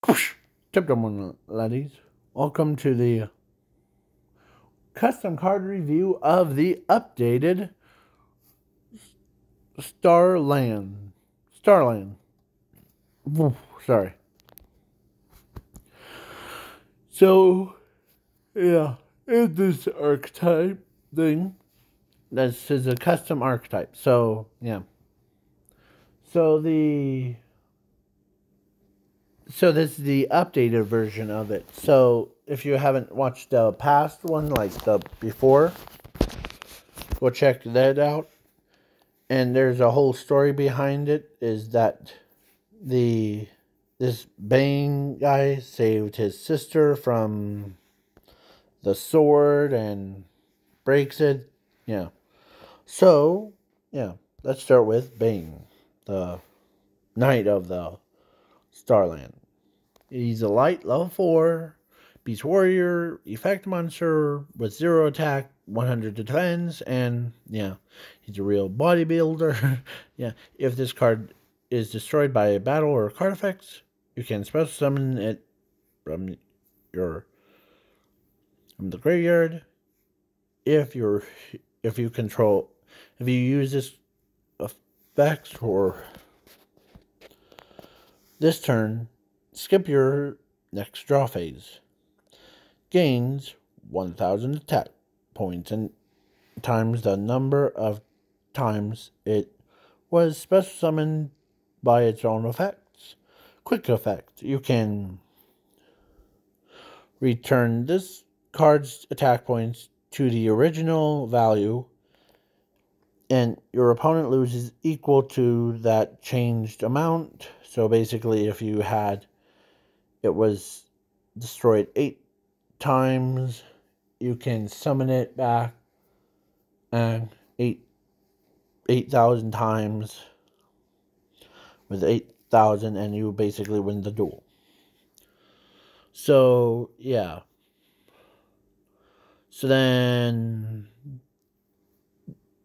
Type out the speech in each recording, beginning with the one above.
Tip number one, laddies. Welcome to the custom card review of the updated Starland. Sorry. So, yeah, it's this archetype thing. This is a custom archetype. So, yeah. So this is the updated version of it. So if you haven't watched the past one, like the before, go check that out. And there's a whole story behind it. Is that this Bane guy saved his sister from the sword and breaks it. Yeah. So yeah, let's start with Bane, the Knight of the Starland. He's a light level 4 beast warrior, effect monster with 0 attack, 100 defense, and yeah, he's a real bodybuilder. Yeah, if this card is destroyed by a battle or card effects, you can special summon it from the graveyard. If you use this effects for this turn, skip your next draw phase. Gains 1,000 attack points and times the number of times it was special summoned by its own effects. Quick effect. You can return this card's attack points to the original value, and your opponent loses equal to that changed amount. So basically, if you had it was destroyed 8 times, you can summon it back and 8,000 times with 8,000, and you basically win the duel. So yeah. So then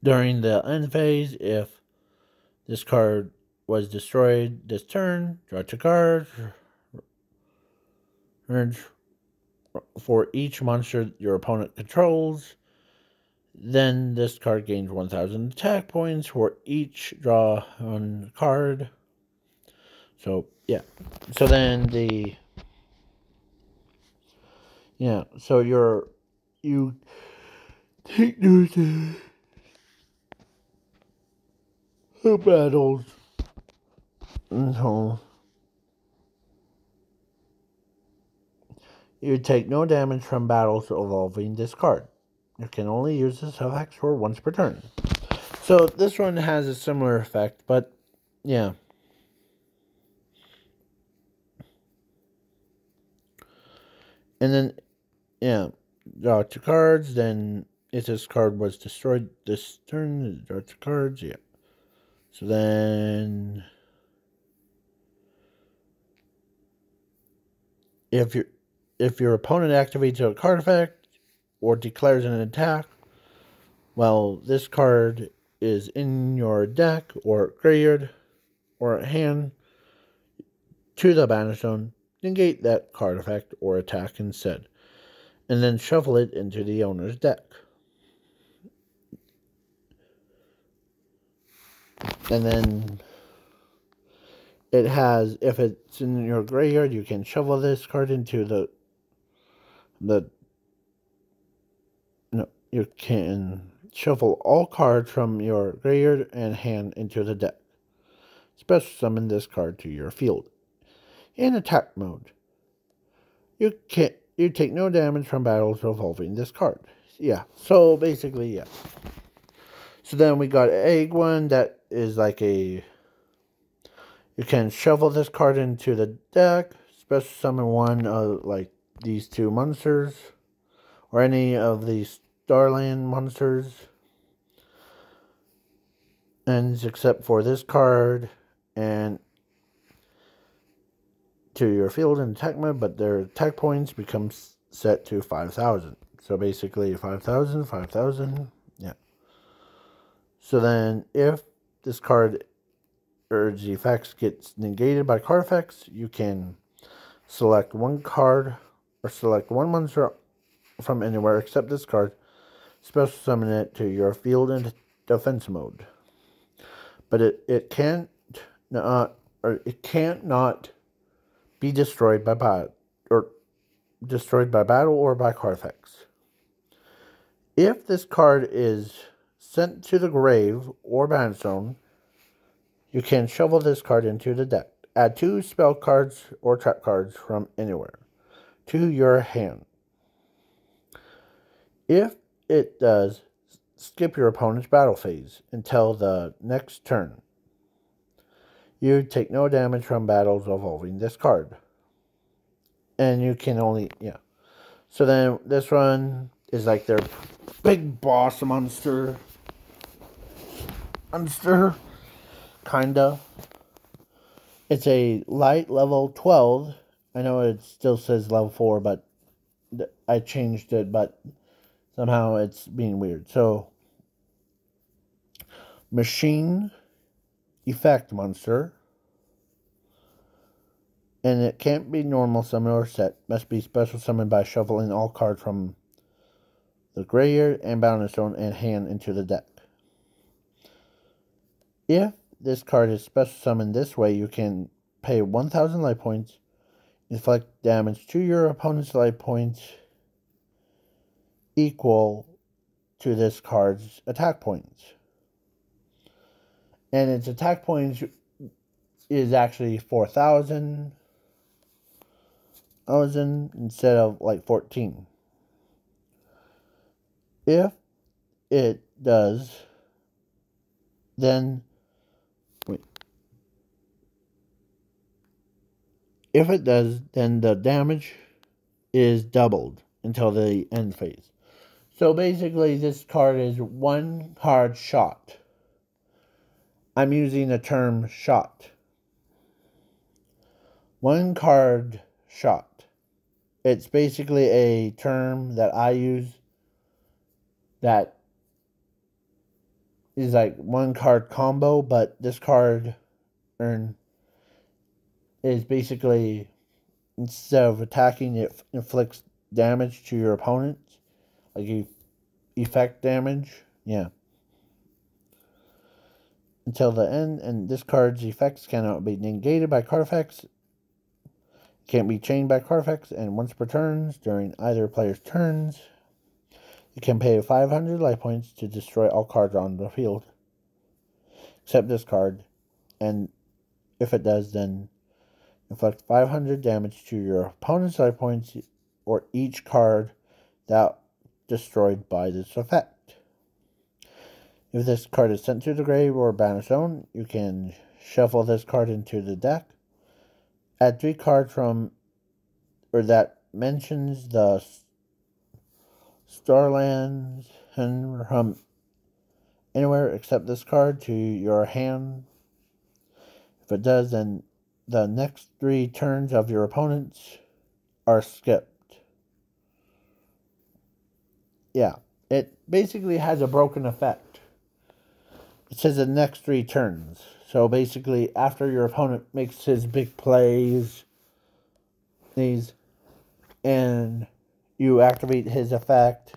during the end phase, if this card was destroyed this turn, draw 2 cards. For each monster your opponent controls, then this card gains 1,000 attack points for each draw on card. So yeah, so then so you take those battles until you take no damage from battles involving this card. You can only use this effect for once per turn. So this one has a similar effect, but yeah. And then, yeah, draw 2 cards. Then if this card was destroyed this turn, draw 2 cards. Yeah. So then, if your opponent activates a card effect or declares an attack, well, this card is in your deck or graveyard or hand to the banish zone, negate that card effect or attack instead, and then shuffle it into the owner's deck. And then it has, if it's in your graveyard, you can shuffle this card into you can shuffle all cards from your graveyard and hand into the deck. Special summon this card to your field. In attack mode, you take no damage from battles involving this card. Yeah, so basically, yeah. So then we got egg one that is like you can shuffle this card into the deck, special summon one of like these 2 monsters, or any of these Starland monsters, and except for this card, and to your field in attack mode, but their attack points become set to 5,000. So basically 5,000, 5,000, yeah. So then if this card or the effects gets negated by card effects, you can select one card or select one monster from anywhere except this card. Special summon it to your field in defense mode. But it can't not be destroyed by battle or by card effects. If this card is sent to the grave or banish zone, you can shuffle this card into the deck. Add 2 spell cards or trap cards from anywhere to your hand. If it does, skip your opponent's battle phase until the next turn. You take no damage from battles involving this card. And you can only, So then this one is like their big boss monster. Kinda. It's a light level 12. I know it still says level 4, but I changed it, but somehow it's being weird. So, machine effect monster. And it can't be normal summon or set. Must be special summoned by shuffling all cards from the graveyard and banish zone and hand into the deck. If this card is special summoned this way, you can pay 1,000 life points, inflict damage to your opponent's life points equal to this card's attack points. And its attack points is actually 4,000 instead of like 14. If it does, then the damage is doubled until the end phase. So basically this card is one card shot. I'm using the term shot. One card shot. It's basically a term that I use that is like one card combo, but this card is basically, instead of attacking, it inflicts damage to your opponent. Like effect damage. Yeah. Until the end, and this card's effects cannot be negated by card effects. Can't be chained by card effects, and once per turn, during either player's turns, you can pay 500 life points to destroy all cards on the field, except this card, and if it does, then inflict 500 damage to your opponent's life points or each card that destroyed by this effect. If this card is sent to the grave or banish zone, you can shuffle this card into the deck. Add 3 cards that mentions the Starland from anywhere except this card to your hand. If it does, then the next 3 turns of your opponents are skipped. Yeah, it basically has a broken effect. It says the next 3 turns. So basically, after your opponent makes his big plays, and you activate his effect,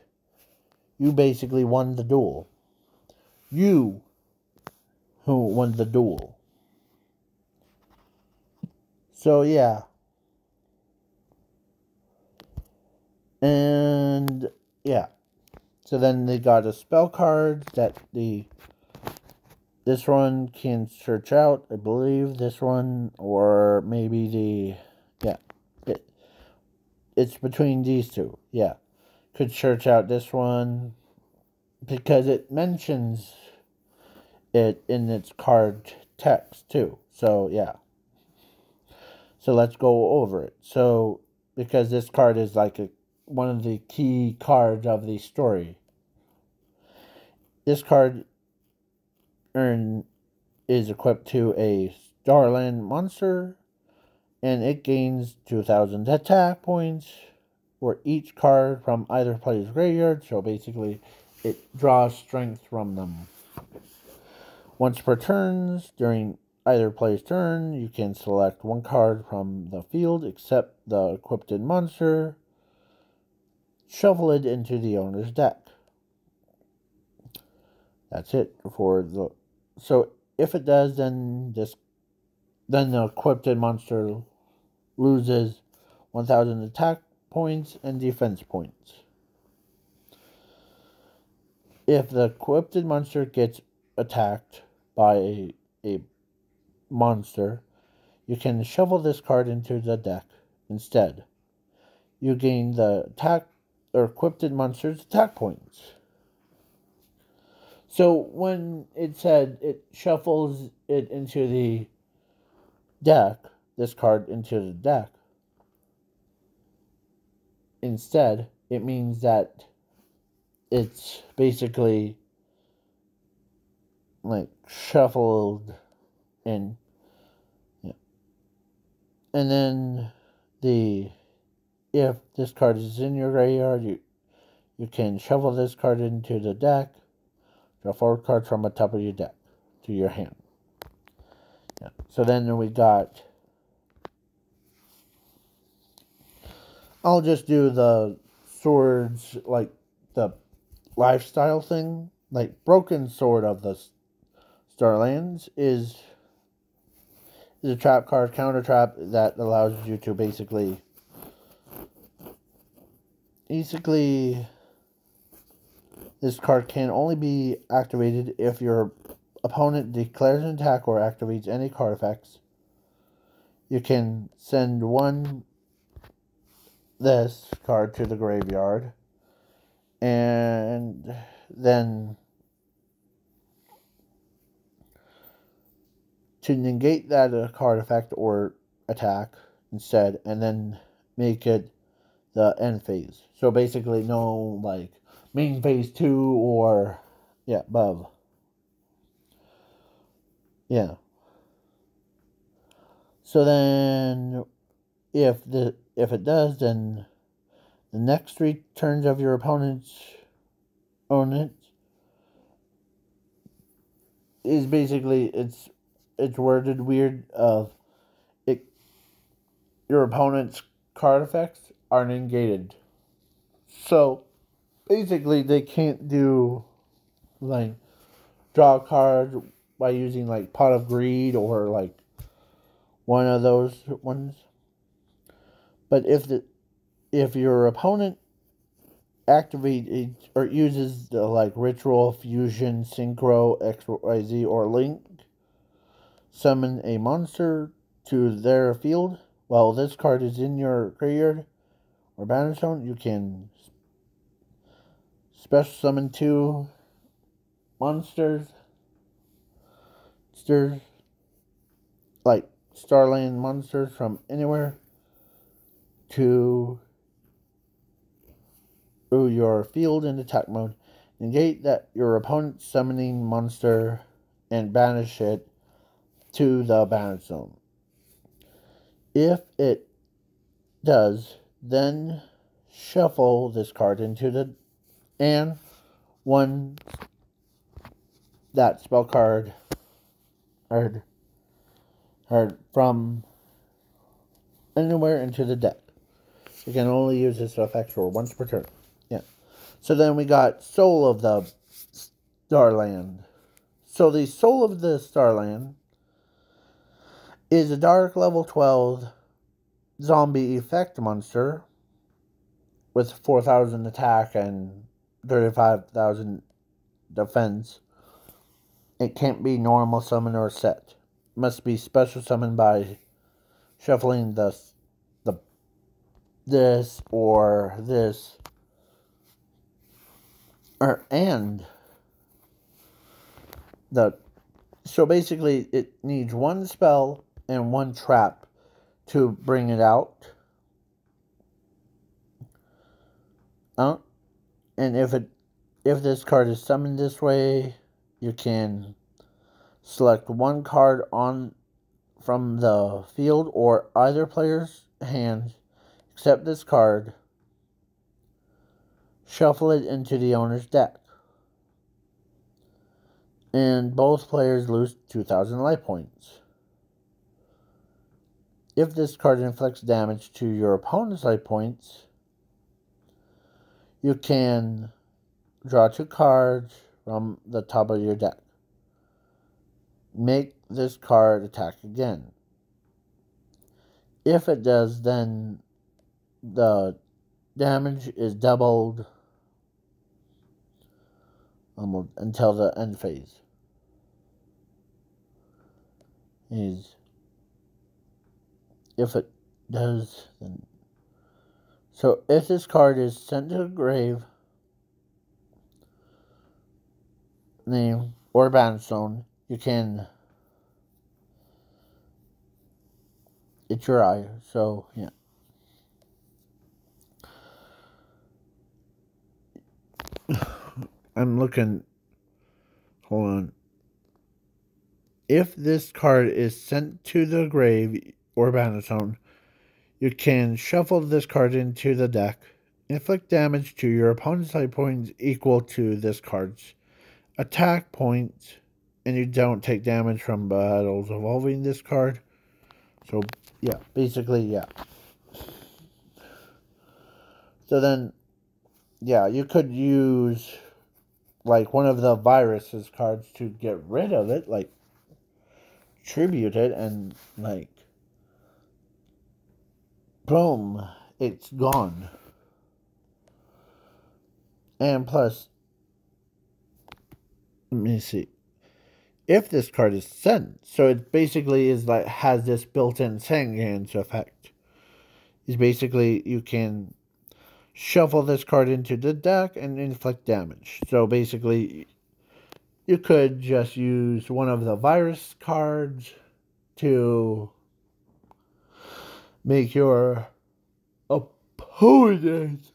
you basically won the duel. You who won the duel. So yeah. And yeah. So then they got a spell card that this one can search out, I believe, this one, or maybe it's between these two, yeah. Could search out this one, because it mentions it in its card text, too, so, yeah. So let's go over it. So, because this card is like one of the key cards of the story. This card is equipped to a Starland monster, and it gains 2,000 attack points for each card from either player's graveyard, so basically it draws strength from them. Once per turn, during either player's turn, you can select one card from the field except the equipped monster, shuffle it into the owner's deck. That's it for the. So if it does, then the equipped monster loses 1,000 attack points and defense points. If the equipped monster gets attacked by a monster, you can shuffle this card into the deck instead. You gain the attack or equipped monster's attack points. So when it said it shuffles it into the deck, this card into the deck, instead, it means that it's basically like shuffled in. Yeah. And then if this card is in your graveyard, you can shuffle this card into the deck, draw 4 cards from the top of your deck to your hand. Yeah. So then we got. I'll just do the swords, like the lifestyle thing. Like Broken Sword of the Starlands is a trap card, counter trap, that allows you to basically this card can only be activated if your opponent declares an attack or activates any card effects. You can send this card to the graveyard, and then to negate that card effect or attack instead, and then make it the end phase. So basically no like main phase 2 or above. Yeah. So then if it does, then the next 3 turns of your opponent's opponent is basically it's worded weird of it. Your opponent's card effects are negated. So basically they can't do like draw a card by using like Pot of Greed or like one of those ones. But if your opponent activates or uses the like Ritual, Fusion, Synchro, XYZ, or Link, summon a monster to their field while this card is in your graveyard or battlefield, you can special summon 2 monsters, like Starland monsters from anywhere, to your field in attack mode. Negate that your opponent's summoning monster and banish it to the banish zone. If it does, then shuffle this card into the and that spell card from anywhere into the deck. You can only use this effect for once per turn. Yeah. So then we got Soul of the Starland. So the Soul of the Starland is a dark level 12 zombie effect monster with 4,000 attack and 35,000 defense. It can't be normal summon or set. It must be special summoned by shuffling this or this, so basically it needs 1 spell and 1 trap to bring it out. And if this card is summoned this way, you can select 1 card from the field or either player's hand, except this card, shuffle it into the owner's deck, and both players lose 2,000 life points. If this card inflicts damage to your opponent's life points, you can draw 2 cards from the top of your deck. Make this card attack again. If it does, then the damage is doubled until the end phase. If it does, then... So if this card is sent to the grave, name, or Banstone, you can... It's your eye, so, yeah. I'm looking... Hold on. If this card is sent to the grave or Banstone, you can shuffle this card into the deck. Inflict damage to your opponent's life points equal to this card's attack points, and you don't take damage from battles involving this card. So, yeah, basically, yeah. So then, yeah, you could use, like, one of the viruses cards to get rid of it, like, tribute it, and, like, boom, it's gone. And plus, let me see. If this card is sent, so it basically is like has this built-in Sangans effect. Is basically you can shuffle this card into the deck and inflict damage. So basically, you could just use one of the virus cards to make your opponent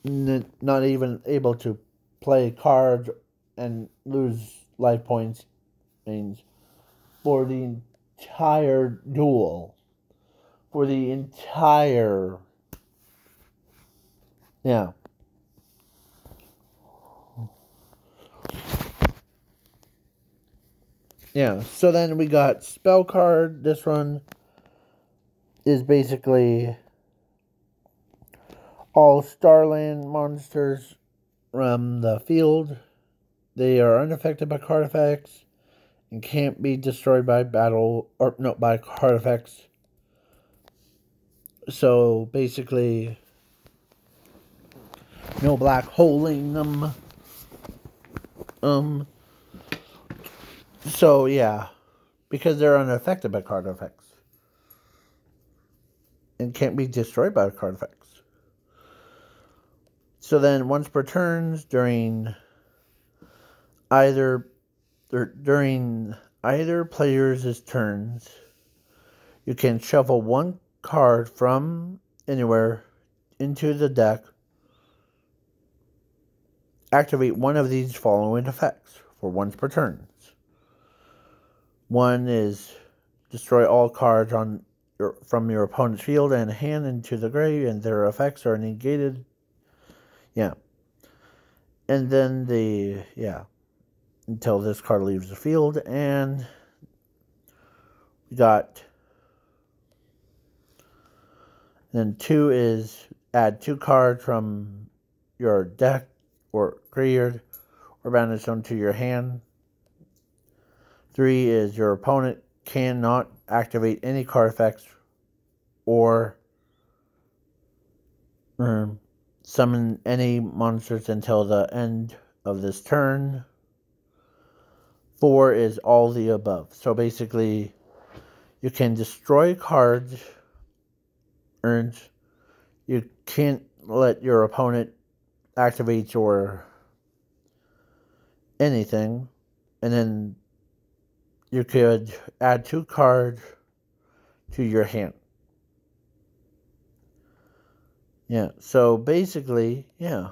not even able to play cards and lose life points means for the entire duel. For the entire... Yeah. Yeah, so then we got spell card. This one is basically all Starland monsters from the field. They are unaffected by card effects and can't be destroyed by by card effects. So basically, no black holing them. So yeah, because they're unaffected by card effects and can't be destroyed by card effects. So then, once per turn during either player's turns, you can shuffle one card from anywhere into the deck. Activate one of these following effects for once per turn. One is destroy all cards from your opponent's field and hand into the grave, and their effects are negated. Yeah. And then until this card leaves the field, and we got... Then 2 is add 2 cards from your deck or graveyard or banish them to your hand. 3 is your opponent cannot activate any card effects or summon any monsters until the end of this turn. 4 is all the above. So basically, you can destroy cards. You can't let your opponent activate or anything, and then you could add 2 cards to your hand. Yeah, so basically, yeah.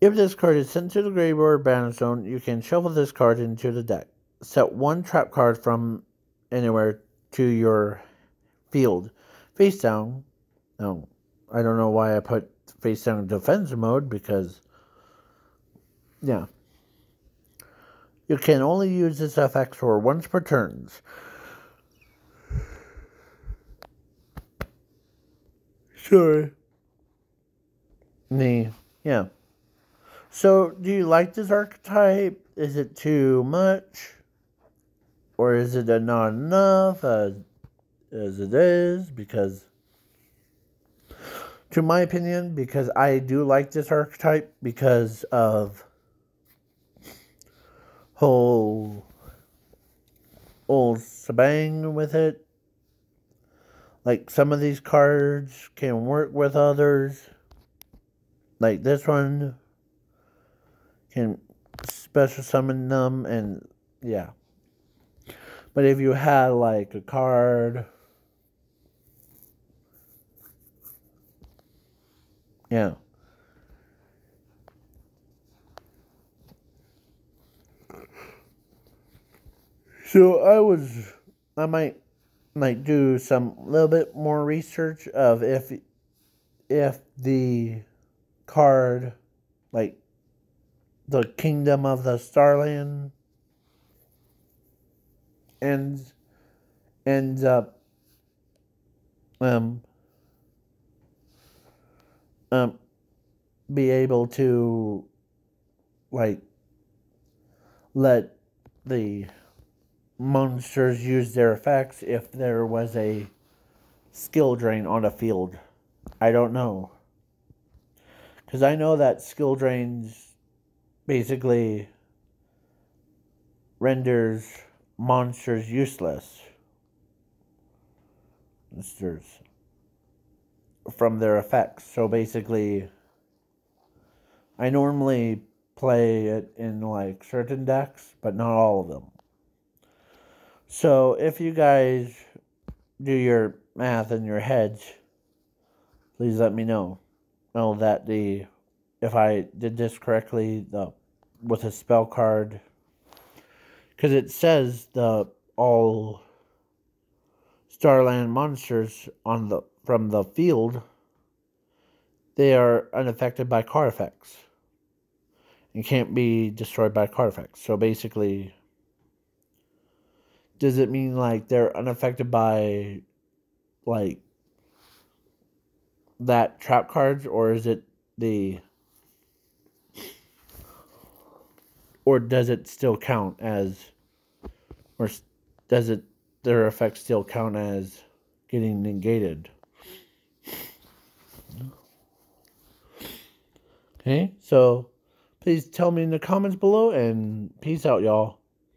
If this card is sent to the graveyard or Bannerstone, you can shuffle this card into the deck. Set 1 trap card from anywhere to your field face down. No, I don't know why I put face down defense mode, because yeah, You can only use this effect for once per turns. Sure. Yeah. So, do you like this archetype? Is it too much? Or is it not enough as it is? Because, to my opinion, because I do like this archetype because of whole shebang with it. Like, some of these cards can work with others. Like this one can special summon them, and yeah. But if you had like a card, yeah. So I might do some little bit more research of if the card, like the Kingdom of the Starland, ends up um um be able to like let the monsters use their effects if there was a skill drain on a field. I don't know. Because I know that skill drains basically renders monsters useless. Monsters from their effects. So basically, I normally play it in like certain decks, but not all of them. So if you guys do your math in your heads, please let me know. Know that if I did this correctly, with a spell card, because it says all Starland monsters from the field, they are unaffected by card effects and can't be destroyed by card effects. So basically, does it mean like they're unaffected by like that trap cards, or is it or does it still count as, or does their effects still count as getting negated? Okay, so please tell me in the comments below, and peace out, y'all.